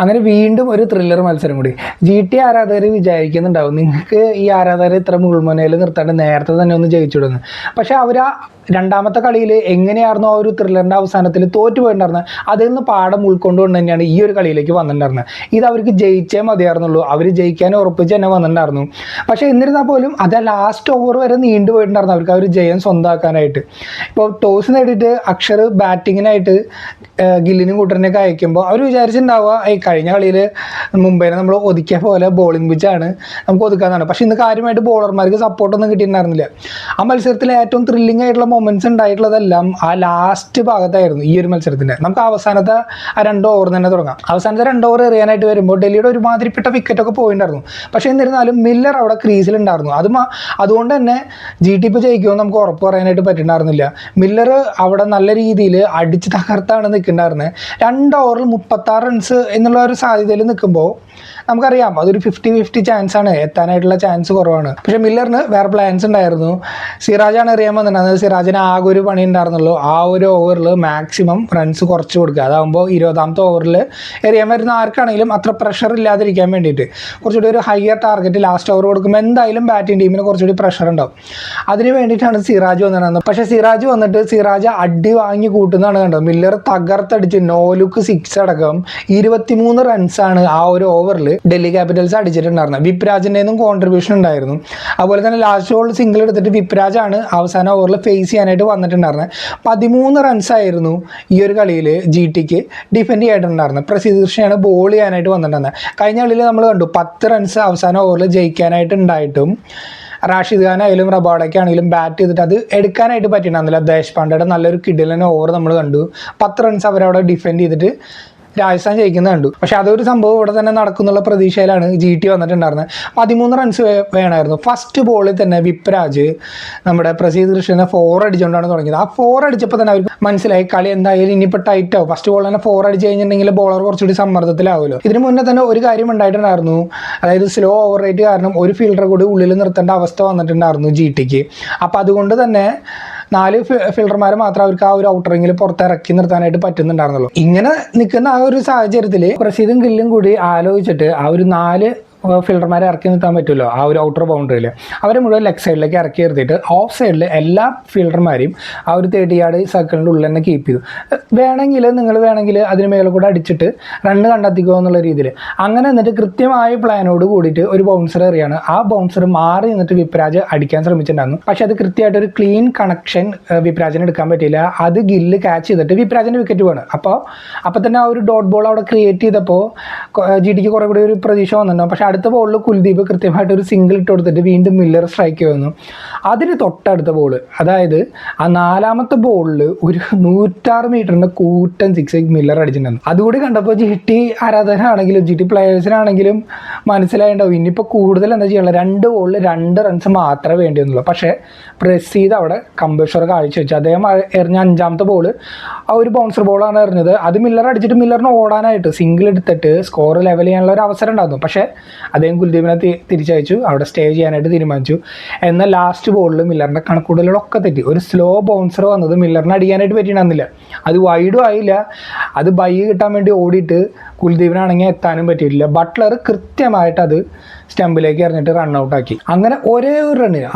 അങ്ങനെ വീണ്ടും ഒരു ത്രില്ലർ മത്സരം കൂടി. GT ആരാധകർ വിചാരിക്കുന്നുണ്ടാവും നിങ്ങൾക്ക് ഈ ആരാധകരെ ഇത്ര മുൾമുനയിൽ നിർത്താണ്ട് നേരത്തെ തന്നെ ഒന്ന് ജയിച്ചിടുന്നു. പക്ഷെ അവർ ആ രണ്ടാമത്തെ കളിയിൽ എങ്ങനെയായിരുന്നു ആ ഒരു ത്രില്ലറിൻ്റെ അവസാനത്തിൽ തോറ്റു പോയിട്ടുണ്ടായിരുന്നത്, അതിൽ നിന്ന് പാഠം ഉൾക്കൊണ്ടുകൊണ്ട് തന്നെയാണ് ഈ ഒരു കളിയിലേക്ക് വന്നിട്ടുണ്ടായിരുന്നത്. ഇത് അവർക്ക് ജയിച്ചേ മതിയായിരുന്നുള്ളൂ, അവർ ജയിക്കാൻ ഉറപ്പിച്ച് തന്നെ വന്നിട്ടുണ്ടായിരുന്നു. പക്ഷേ എന്നിരുന്നാൽ പോലും അത് ലാസ്റ്റ് ഓവർ വരെ നീണ്ടു പോയിട്ടുണ്ടായിരുന്നു അവർക്ക് ആ ഒരു ജയം സ്വന്തമാക്കാനായിട്ട്. ഇപ്പോൾ ടോസ് നേടിയിട്ട് അക്ഷർ ബാറ്റിങ്ങിനായിട്ട് ഗില്ലിനും കൂട്ടറിനെയൊക്കെ അയക്കുമ്പോൾ അവർ വിചാരിച്ചിട്ടുണ്ടാവുക ഈ കഴിഞ്ഞ കളിയിൽ മുംബൈനെ നമ്മൾ ഒതുക്കിയ പോലെ ബോളിംഗ് പിച്ചാണ്, നമുക്ക് ഒതുക്കാന്നാണ്. പക്ഷേ ഇന്ന് കാര്യമായിട്ട് ബോളർമാർക്ക് സപ്പോർട്ടൊന്നും കിട്ടിയിട്ടുണ്ടായിരുന്നില്ല. ആ മത്സരത്തിൽ ഏറ്റവും ത്രില്ലിംഗ് ആയിട്ടുള്ള മൊമെന്റ്സ് ഉണ്ടായിട്ടുള്ളതെല്ലാം ആ ലാസ്റ്റ് ഭാഗത്തായിരുന്നു ഈ ഒരു മത്സരത്തിൻ്റെ. നമുക്ക് അവസാനത്തെ ആ 2 ഓവർ തന്നെ തുടങ്ങാം. അവസാനത്തെ 2 ഓവർ എറിയാനായിട്ട് വരുമ്പോൾ ഡൽഹിയുടെ ഒരുമാതിരിപ്പെട്ട വിക്കറ്റൊക്കെ പോയിട്ടുണ്ടായിരുന്നു. പക്ഷേ എന്നിരുന്നാലും മില്ലർ അവിടെ ക്രീസിലുണ്ടായിരുന്നു. അതുകൊണ്ട് തന്നെ GT ഇപ്പോൾ ജയിക്കുമെന്ന് നമുക്ക് ഉറപ്പ് പറയാനായിട്ട് പറ്റുന്നുണ്ടായിരുന്നില്ല. മില്ലർ അവിടെ നല്ല രീതിയിൽ അടിച്ച് തകർത്താണ് നിൽക്കുന്നുണ്ടായിരുന്നത്. 2 ഓവറിൽ 36 റൺസ് എന്നുള്ള ഒരു സാധ്യതയിൽ നിൽക്കുമ്പോൾ നമുക്കറിയാം അതൊരു 50-50 ചാൻസാണ്, എത്താനായിട്ടുള്ള ചാൻസ് കുറവാണ്. പക്ഷേ മില്ലറിന് വേറെ പ്ലാൻസ് ഉണ്ടായിരുന്നു. സിറാജാണ് എറിയാൻ വന്നിട്ടുണ്ടായിരുന്നത്. സിറാജിന് ആകെ ഒരു പണി ഉണ്ടായിരുന്നുള്ളൂ, ആ ഒരു ഓവറിൽ മാക്സിമം റൺസ് കുറച്ച് കൊടുക്കുക. അതാകുമ്പോൾ 20ാമത്തെ ഓവറിൽ എറിയാൻ വരുന്ന ആർക്കാണെങ്കിലും അത്ര പ്രഷർ ഇല്ലാതിരിക്കാൻ വേണ്ടിയിട്ട് കുറച്ചുകൂടി ഒരു ഹയർ ടാർഗറ്റ് ലാസ്റ്റ് ഓവർ കൊടുക്കുമ്പോൾ എന്തായാലും ബാറ്റിംഗ് ടീമിന് കുറച്ചുകൂടി പ്രഷർ ഉണ്ടാവും. അതിന് വേണ്ടിയിട്ടാണ് സിറാജ് വന്നിട്ടുണ്ടായിരുന്നത്. പക്ഷേ സിറാജ് വന്നിട്ട് സിറാജ് അടി വാങ്ങി കൂട്ടുന്നതാണ് കണ്ടത്. മില്ലർ തകർത്തടിച്ച് നോ ലുക്ക് 6 അടക്കം 23 റൺസാണ് ആ ഒരു ഓവറിൽ ഡൽഹി ക്യാപിറ്റൽസ് അടിച്ചിട്ടുണ്ടായിരുന്നത്. വിപ്രാജിൻ്റെ കോൺട്രിബ്യൂഷൻ ഉണ്ടായിരുന്നു. അതുപോലെ തന്നെ ലാസ്റ്റ് ബോൾ സിംഗിൾ എടുത്തിട്ട് വിപ്രാജാണ് അവസാന ഓവറിൽ ഫേസ് ചെയ്യാനായിട്ട് വന്നിട്ടുണ്ടായിരുന്നത്. 13 റൺസായിരുന്നു ഈ ഒരു കളിയിൽ GTക്ക് ഡിഫെൻഡ് ചെയ്യായിട്ടുണ്ടായിരുന്നത്. പ്രസിദ്ധ് കൃഷ്ണയാണ് ബോൾ ചെയ്യാനായിട്ട് വന്നിട്ടുണ്ടായിരുന്നത്. കഴിഞ്ഞ കളിയിൽ നമ്മൾ കണ്ടു 10 റൺസ് അവസാന ഓവറിൽ ജയിക്കാനായിട്ട് ഉണ്ടായിട്ടും റാഷിദ് ഖാൻ ആയാലും റബാഡയ്ക്കാണെങ്കിലും ബാറ്റ് ചെയ്തിട്ട് അത് എടുക്കാനായിട്ട് പറ്റിയിട്ടുണ്ടായിരുന്നില്ല. ദേശ്പാണ്ഡെയുടെ നല്ലൊരു കിടിലൻ ഓവർ നമ്മൾ കണ്ടു. 10 റൺസ് അവരവിടെ ഡിഫെൻഡ് ചെയ്തിട്ട് രാജസ്ഥാൻ ജയിക്കുന്നത് കണ്ടു. പക്ഷെ അതൊരു സംഭവം ഇവിടെ തന്നെ നടക്കുന്നുള്ള പ്രതീക്ഷയിലാണ് GT വന്നിട്ടുണ്ടായിരുന്നത്. 13 റൺസ് വേണമായിരുന്നു. ഫസ്റ്റ് ബോളിൽ തന്നെ വിപ്രാജ് നമ്മുടെ പ്രസിദ്ധ് കൃഷ്ണനെ 4 അടിച്ചുകൊണ്ടാണ് തുടങ്ങിയത്. ആ 4 അടിച്ചപ്പോൾ തന്നെ അവർക്ക് മനസ്സിലായി കളി എന്തായാലും ഇനിയിപ്പോൾ ടൈറ്റ് ആവും. ഫസ്റ്റ് ബോൾ തന്നെ 4 അടിച്ച് കഴിഞ്ഞിട്ടുണ്ടെങ്കിൽ ബോളർ കുറച്ചുകൂടി സമ്മർദ്ദത്തിലാവുമല്ലോ. ഇതിന് മുന്നേ തന്നെ ഒരു കാര്യം ഉണ്ടായിട്ടുണ്ടായിരുന്നു, അതായത് സ്ലോ ഓവർ റേറ്റ് കാരണം ഒരു ഫീൽഡർ കൂടി ഉള്ളിൽ നിർത്തേണ്ട അവസ്ഥ വന്നിട്ടുണ്ടായിരുന്നു GTക്ക്. അപ്പോൾ അതുകൊണ്ട് തന്നെ 4 ഫീൽഡർമാരെ മാത്രം അവർക്ക് ആ ഒരു ഔട്ടറിങ്ങിൽ പുറത്തിറക്കി നിർത്താനായിട്ട് പറ്റുന്നുണ്ടായിരുന്നുള്ളൂ. ഇങ്ങനെ നിൽക്കുന്ന ആ ഒരു സാഹചര്യത്തിൽ പ്രസിദ്ധും ഗില്ലും കൂടി ആലോചിച്ചിട്ട് ആ ഒരു 4 ഫീൽഡർമാരെ ഇറക്കി നിർത്താൻ പറ്റുമല്ലോ ആ ഒരു ഔട്ടർ ബൗണ്ടറിയിൽ. അവരെ മുഴുവൻ ലെഗ് സൈഡിലേക്ക് ഇറക്കി നിർത്തിയിട്ട് ഓഫ് സൈഡിൽ എല്ലാ ഫീൽഡർമാരെയും ആ ഒരു 30 യാർഡ് സർക്കിളിൻ്റെ ഉള്ളിൽ തന്നെ കീപ്പ് ചെയ്തു. നിങ്ങൾ വേണമെങ്കിൽ അതിന് മേലെ കൂടെ അടിച്ചിട്ട് റണ്ണ് കണ്ടെത്തിക്കുക എന്നുള്ള രീതിയിൽ അങ്ങനെ എന്നിട്ട് കൃത്യമായ പ്ലാനോട് കൂടിയിട്ട് ഒരു ബൗൺസർ എറിയാണ്. ആ ബൗൺസർ മാറി നിന്നിട്ട് വിപ്രാജ് അടിക്കാൻ ശ്രമിച്ചിട്ടുണ്ടായിരുന്നു. പക്ഷെ അത് കൃത്യമായിട്ട് ഒരു ക്ലീൻ കണക്ഷൻ വിപ്രാജിന് എടുക്കാൻ പറ്റിയില്ല. അത് ഗില്ല് ക്യാച്ച് ചെയ്തിട്ട് വിപ്രാജിൻ്റെ വിക്കറ്റ് വേണം. അപ്പോൾ തന്നെ ആ ഒരു ഡോട്ട് ബോൾ അവിടെ ക്രിയേറ്റ് ചെയ്തപ്പോൾ GTക്ക് കുറേ കൂടി ഒരു പ്രതീക്ഷ വന്നിട്ടുണ്ടാവും. പക്ഷേ അടുത്ത ബോളിൽ കുൽദീപ് കൃത്യമായിട്ട് ഒരു സിംഗിൾ ഇട്ട് കൊടുത്തിട്ട് വീണ്ടും മില്ലർ സ്ട്രൈക്ക് വന്നു. അതിന് തൊട്ടടുത്ത ബോൾ, അതായത് ആ 4ാമത്തെ ബോളിൽ ഒരു 106 മീറ്ററിൻ്റെ കൂറ്റൻ 6 മില്ലർ അടിച്ചിട്ടുണ്ടായിരുന്നു. അതുകൂടി കണ്ടപ്പോൾ GT ആരാധകരാണെങ്കിലും GT പ്ലെയേഴ്സിനാണെങ്കിലും മനസ്സിലായിട്ടുണ്ടാവും ഇനിയിപ്പോൾ കൂടുതൽ എന്താ ചെയ്യുക, 2 ബോളിൽ 2 റൺസ് മാത്രമേ വേണ്ടി വന്നുള്ളൂ. പക്ഷേ പ്രസീദ് അവിടെ കമ്പേഴ്സർ കാഴ്ച വെച്ചു. അദ്ദേഹം എറിഞ്ഞ 5ാമത്തെ ബോൾ ആ ഒരു ബൗൺസർ ബോളാണ് എറിഞ്ഞത്. അത് മില്ലർ അടിച്ചിട്ട് മില്ലറിന് ഓടാനായിട്ട് സിംഗിൾ എടുത്തിട്ട് സ്കോർ ലെവൽ ചെയ്യാനുള്ള ഒരു അവസരം ഉണ്ടായിരുന്നു. പക്ഷേ അദ്ദേഹം കുൽദീപിനെ തിരിച്ചയച്ചു, അവിടെ സ്റ്റേ ചെയ്യാനായിട്ട് തീരുമാനിച്ചു. എന്നാൽ ലാസ്റ്റ് ബോളിൽ മില്ലറിൻ്റെ കണക്കൂടലുകളൊക്കെ തെറ്റി. ഒരു സ്ലോ ബൗൺസർ വന്നത് മില്ലറിനെ അടിക്കാനായിട്ട് പറ്റിയിട്ടുണ്ടായിരുന്നില്ല. അത് വൈഡും ആയില്ല. അത് ബൈ കിട്ടാൻ വേണ്ടി ഓടിയിട്ട് കുൽദീപിനാണെങ്കിൽ എത്താനും പറ്റിയിട്ടില്ല. ബട്ട്ലർ കൃത്യമായിട്ട് അത് സ്റ്റമ്പിലേക്ക് എറിഞ്ഞിട്ട് റണ്ണൗട്ടാക്കി. അങ്ങനെ ഒരേ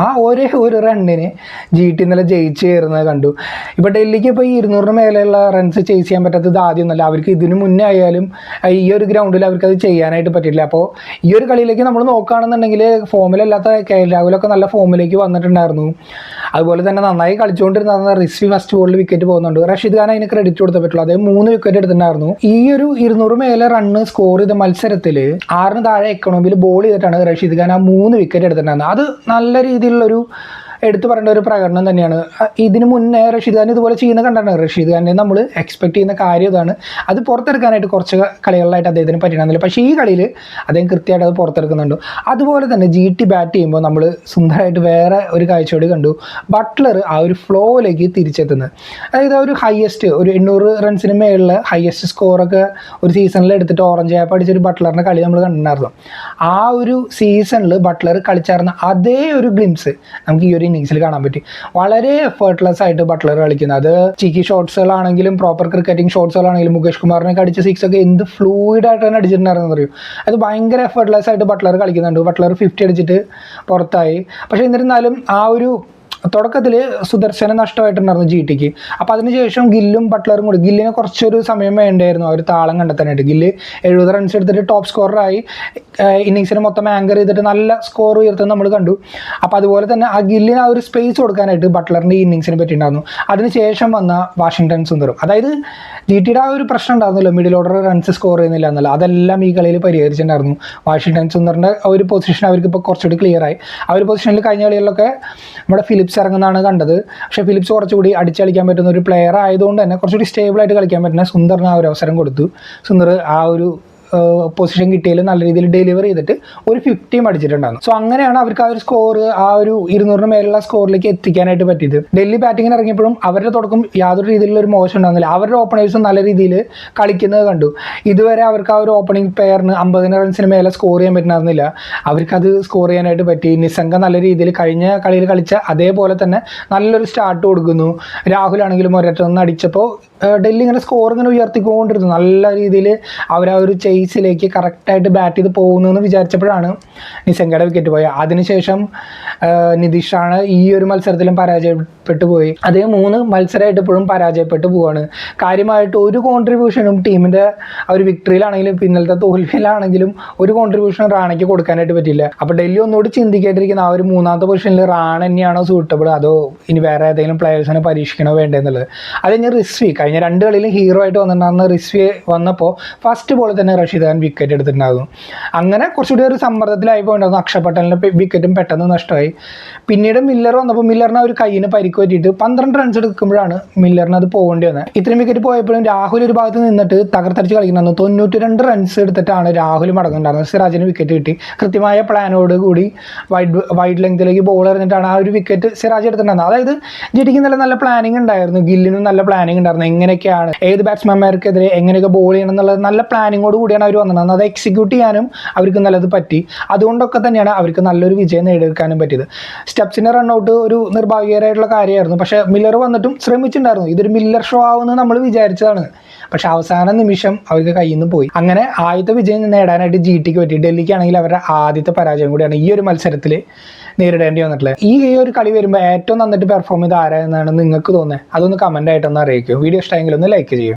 ഒരു റണ്ണിന് GT ഇന്നലെ ജയിച്ച് കയറുന്നത് കണ്ടു. ഇപ്പോൾ ഡൽഹിക്ക് ഇപ്പോൾ ഈ 200 മേലെയുള്ള റൺസ് ചേസ് ചെയ്യാൻ പറ്റാത്തത് ആദ്യമൊന്നുമല്ല. അവർക്ക് ഇതിനു മുന്നേ ആയാലും ഈ ഒരു ഗ്രൗണ്ടിൽ അവർക്കത് ചെയ്യാനായിട്ട് പറ്റില്ല. അപ്പോൾ ഈ ഒരു കളിയിലേക്ക് നമ്മൾ നോക്കുകയാണെന്നുണ്ടെങ്കിൽ ഫോമിലല്ലാത്ത KL രാഹുലൊക്കെ നല്ല ഫോമിലേക്ക് വന്നിട്ടുണ്ടായിരുന്നു. അതുപോലെ തന്നെ നന്നായി കളിച്ചുകൊണ്ടിരുന്ന റിസ്വി ഫസ്റ്റ് ബോളിൽ വിക്കറ്റ് പോകുന്നുണ്ട്. റഷീദ് ഖാൻ അതിന് ക്രെഡിറ്റ് കൊടുത്തേ പറ്റുള്ളൂ. അദ്ദേഹം 3 വിക്കറ്റ് എടുത്തിട്ടുണ്ടായിരുന്നു. ഈ ഒരു 200 മേലെ റണ്ണ് സ്കോർ ചെയ്ത മത്സരത്തിൽ 6 താഴെ എക്കണോമിയിൽ ബോൾ ചെയ്തിട്ടാണ് റഷീദ് ഖാൻ ആ 3 വിക്കറ്റ് എടുത്തിട്ടുണ്ടായിരുന്നത്. അത് നല്ല രീതിയിലുള്ളൊരു എടുത്തു പറയേണ്ട ഒരു പ്രകടനം തന്നെയാണ്. ഇതിന് മുന്നേ റഷീദ് ഖാൻ ഇതുപോലെ ചെയ്യുന്ന കണ്ടാണ്. റഷീദ് ഖാനെ നമ്മൾ എക്സ്പെക്ട് ചെയ്യുന്ന കാര്യം ഇതാണ്. അത് പുറത്തെടുക്കാനായിട്ട് കുറച്ച് കളികളിലായിട്ട് അദ്ദേഹത്തിന് പറ്റണമെന്നില്ല. പക്ഷേ ഈ കളിയിൽ അദ്ദേഹം കൃത്യമായിട്ട് അത് പുറത്തെടുക്കുന്നുണ്ട്. അതുപോലെ തന്നെ GT ബാറ്റ് ചെയ്യുമ്പോൾ നമ്മൾ സുന്ദരമായിട്ട് വേറെ ഒരു കാഴ്ചയോട് കണ്ടു. ബട്ട്ലർ ആ ഒരു ഫ്ലോയിലേക്ക് തിരിച്ചെത്തുന്നത്, അതായത് ഒരു ഹയസ്റ്റ് ഒരു 800 റൺസിന് മേളിൽ ഹയസ്റ്റ് സ്കോറൊക്കെ ഒരു സീസണിൽ എടുത്തിട്ട് ഓറഞ്ച് ആപ്പ് അടിച്ചൊരു ബട്ട്ലറിൻ്റെ കളി നമ്മൾ കണ്ടിട്ടുണ്ടായിരുന്നു. ആ ഒരു സീസണിൽ ബട്ട്ലർ കളിച്ചായിരുന്ന അതേ ഒരു ഗ്ലിംസ് നമുക്ക് ഈ ഒരു ഒരു ഇന്നിങ്സിൽ കാണാൻ പറ്റി. വളരെ എഫേർട്ട്ലെസ് ആയിട്ട് ബട്ട്ലർ കളിക്കുന്നത്, അത് ചീക്കി ഷോട്ട്സുകളാണെങ്കിലും പ്രോപ്പർ ക്രിക്കറ്റിംഗ് ഷോട്ട്സുകളാണെങ്കിലും മുകേഷ് കുമാറിനൊക്കെ അടിച്ച സിക്സ് ഒക്കെ എന്ത് ഫ്ലൂയിഡ് ആയിട്ടാണ് അടിച്ചിട്ടുണ്ടായിരുന്നത് അറിയും. അത് ഭയങ്കര എഫേർട്ട്ലെസ് ആയിട്ട് ബട്ട്ലർ കളിക്കുന്നുണ്ട്. ബട്ട്ലർ 50 അടിച്ചിട്ട് പുറത്തായി. പക്ഷേ എന്നിരുന്നാലും ആ ഒരു തുടക്കത്തിൽ സുദർശനം നഷ്ടമായിട്ടുണ്ടായിരുന്നു GTക്ക്. അപ്പോൾ അതിനുശേഷം ഗില്ലും ബട്ട്ലറും കൂടി, ഗില്ലിന് കുറച്ചൊരു സമയം വേണ്ടായിരുന്നു ആ ഒരു താളം കണ്ടെത്താനായിട്ട്. ഗില്ല് 70 റൺസ് എടുത്തിട്ട് ടോപ്പ് സ്കോററായി, ഇന്നിങ്സിന് മൊത്തം ആങ്കർ ചെയ്തിട്ട് നല്ല സ്കോർ ഉയർത്തുന്നത് നമ്മൾ കണ്ടു. അപ്പോൾ അതുപോലെ തന്നെ ആ ഗില്ലിന് ആ ഒരു സ്പേസ് കൊടുക്കാനായിട്ട് ബട്ട്ലറിൻ്റെ ഈ ഇന്നിങ്സിനെ പറ്റിയിട്ടുണ്ടായിരുന്നു. അതിനുശേഷം വന്ന വാഷിങ്ടൺ സുന്ദറും, അതായത് GTയുടെ ആ ഒരു പ്രശ്നം ഉണ്ടായിരുന്നല്ലോ, മിഡിൽ ഓർഡർ റൺസ് സ്കോർ ചെയ്യുന്നില്ല എന്നല്ല, അതെല്ലാം ഈ കളിയിൽ പരിഹരിച്ചിട്ടുണ്ടായിരുന്നു. വാഷിങ്ടൺ സുന്ദറിൻ്റെ ഒരു പൊസിഷൻ അവർക്ക് ഇപ്പോൾ കുറച്ചുകൂടി ക്ലിയർ ആയി. ആ ഒരു പൊസിഷനിൽ കഴിഞ്ഞ കളികളിലൊക്കെ നമ്മുടെ ഫിലിപ്സ് ഇറങ്ങുന്നതാണ് കണ്ടത്. പക്ഷേ ഫിലിപ്സ് കുറച്ചുകൂടി അടിച്ചളിക്കാൻ പറ്റുന്ന ഒരു പ്ലെയർ ആയതുകൊണ്ട് തന്നെ കുറച്ചുകൂടി സ്റ്റേബിളായിട്ട് കളിക്കാൻ പറ്റുന്ന സുന്ദറിന് ആ ഒരു അവസരം കൊടുത്തു. സുന്ദർ ആ ഒരു പൊസിഷൻ കിട്ടിയാൽ നല്ല രീതിയിൽ ഡെലിവർ ചെയ്തിട്ട് ഒരു 50 അടിച്ചിട്ടുണ്ടായിരുന്നു. സോ അങ്ങനെയാണ് അവർക്ക് ആ ഒരു സ്കോർ, ആ ഒരു 200 മേലുള്ള സ്കോറിലേക്ക് എത്തിക്കാനായിട്ട് പറ്റിയത്. ഡൽഹി ബാറ്റിങ്ങിന് ഇറങ്ങിയപ്പോഴും അവരുടെ തുടക്കം യാതൊരു രീതിയിലുള്ള ഒരു മോശം ഉണ്ടാകുന്നില്ല. അവരുടെ ഓപ്പണേഴ്സും നല്ല രീതിയിൽ കളിക്കുന്നത് കണ്ടു. ഇതുവരെ അവർക്ക് ആ ഒരു ഓപ്പണിംഗ് പെയറിന് 50 റൺസിന് മേലെ സ്കോർ ചെയ്യാൻ പറ്റുന്നില്ല. അവർക്കത് സ്കോർ ചെയ്യാനായിട്ട് പറ്റി. നിസംഗ നല്ല രീതിയിൽ കഴിഞ്ഞ കളിയിൽ കളിച്ച അതേപോലെ തന്നെ നല്ലൊരു സ്റ്റാർട്ട് കൊടുക്കുന്നു. രാഹുൽ ആണെങ്കിലും ഒരൊറ്റൊന്ന് അടിച്ചപ്പോൾ ഡൽഹി ഇങ്ങനെ സ്കോർ ഇങ്ങനെ ഉയർത്തിക്കൊണ്ടിരുന്നു. നല്ല രീതിയിൽ അവർ ആ ഒരു ചേസിലേക്ക് കറക്റ്റായിട്ട് ബാറ്റ് ചെയ്ത് പോകുന്നു എന്ന് വിചാരിച്ചപ്പോഴാണ് നിസംഗയുടെ വിക്കറ്റ് പോയത്. അതിനുശേഷം നിതീഷാണ് ഈ ഒരു മത്സരത്തിലും പരാജയപ്പെട്ടു പോയി. അതേ 3 മത്സരമായിട്ട് ഇപ്പോഴും പരാജയപ്പെട്ടു പോവാണ്. കാര്യമായിട്ട് ഒരു കോൺട്രിബ്യൂഷനും ടീമിൻ്റെ ആ ഒരു വിക്ടറിയിലാണെങ്കിലും പിന്നലത്തെ തോൽവിയിലാണെങ്കിലും ഒരു കോൺട്രിബ്യൂഷനും റാണയ്ക്ക് കൊടുക്കാനായിട്ട് പറ്റില്ല. അപ്പോൾ ഡൽഹി ഒന്നുകൂടി ചിന്തിക്കേണ്ടിയിരിക്കുന്ന ആ ഒരു 3ാമത്തെ പൊസിഷനിൽ റാണ തന്നെയാണോ സൂട്ടബിൾ, അതോ ഇനി വേറെ ഏതെങ്കിലും പ്ലെയേഴ്സിനെ പരീക്ഷിക്കണോ വേണ്ടതെന്നുള്ളത്. അത് കഴിഞ്ഞ് റിസ്വി കഴിഞ്ഞ 2 കളിയിലും ഹീറോ ആയിട്ട് വന്നിട്ടുണ്ടാകുന്ന റിസ്വി വന്നപ്പോൾ ഫസ്റ്റ് ബോളിൽ തന്നെ റഷീദ് ഖാൻ വിക്കറ്റ് എടുത്തിട്ടുണ്ടാകും. അങ്ങനെ കുറച്ചുകൂടി ഒരു സമ്മർദ്ദത്തിലായി പോയിട്ടുണ്ടായിരുന്നു. അക്ഷർ പട്ടേലിൻ്റെ വിക്കറ്റും പെട്ടെന്ന് നഷ്ടമായി. പിന്നീട് മില്ലർ വന്നപ്പോൾ മില്ലറിന് ഒരു കയ്യിന് പരിക്ക് പറ്റിയിട്ട് 12 റൺസ് എടുക്കുമ്പോഴാണ് മില്ലറിന് അത് പോകേണ്ടി വന്നത്. ഇത്രയും വിക്കറ്റ് പോയപ്പോഴും രാഹുൽ ഒരു ഭാഗത്ത് നിന്നിട്ട് തകർത്തടിച്ച് കളിക്കുന്നുണ്ടായിരുന്നു. 92 റൺസ് എടുത്തിട്ടാണ് രാഹുൽ മടങ്ങുന്നുണ്ടായിരുന്നത്. സിറാജിന് വിക്കറ്റ് കിട്ടി. കൃത്യമായ പ്ലാനോട് കൂടി വൈഡ് ലെങ്തിലേക്ക് ബോൾ എറിഞ്ഞിട്ടാണ് ആ ഒരു വിക്കറ്റ് സിറാജ് എടുത്തിട്ടുണ്ടായിരുന്നത്. അതായത് GTക്ക് നല്ല പ്ലാനിങ് ഉണ്ടായിരുന്നു, ഗില്ലിനും നല്ല പ്ലാനിങ് ഉണ്ടായിരുന്നു. എങ്ങനെയൊക്കെയാണ് ഏത് ബാറ്റ്സ്മാൻമാർക്കെതിരെ എങ്ങനെയൊക്കെ ബോൾ ചെയ്യണം എന്നുള്ളത് നല്ല പ്ലാനിങ്ങോട് കൂടിയാണ് അവർ വന്നിട്ടുള്ളത്. അത് എക്സിക്യൂട്ട് ചെയ്യാനും അവർക്ക് നല്ലത് പറ്റി. അതുകൊണ്ടൊക്കെ തന്നെയാണ് അവർക്ക് നല്ലൊരു വിജയം നേടിയെടുക്കാനും പറ്റിയത്. സ്റ്റെപ്സിൻ്റെ റൺഔട്ട് ഒരു നിർഭാഗ്യകരമായിട്ടുള്ള കാര്യമായിരുന്നു. പക്ഷേ മില്ലർ വന്നിട്ടും ശ്രമിച്ചിട്ടുണ്ടായിരുന്നു. ഇതൊരു മില്ലർ ഷോ ആവുമെന്ന് നമ്മൾ വിചാരിച്ചതാണ്. പക്ഷെ അവസാന നിമിഷം അവർക്ക് കയ്യിൽ നിന്ന് പോയി. അങ്ങനെ ആദ്യത്തെ വിജയം നേടാനായിട്ട് GTക്ക് പറ്റി. ഡൽഹിക്കാണെങ്കിൽ അവരുടെ ആദ്യത്തെ പരാജയം കൂടിയാണ് ഈ ഒരു മത്സരത്തിൽ നേരിടേണ്ടി വന്നിട്ടുള്ളത്. ഈ ഒരു കളി വരുമ്പോൾ ഏറ്റവും നന്നായിട്ട് പെർഫോം ചെയ്ത് ആരാ എന്നാണ് നിങ്ങൾക്ക് തോന്നുന്നത്? അതൊന്ന് കമൻ്റ് ആയിട്ടൊന്ന് അറിയിക്കും. വീഡിയോ ഇഷ്ടമെങ്കിൽ ഒന്ന് ലൈക്ക് ചെയ്യും.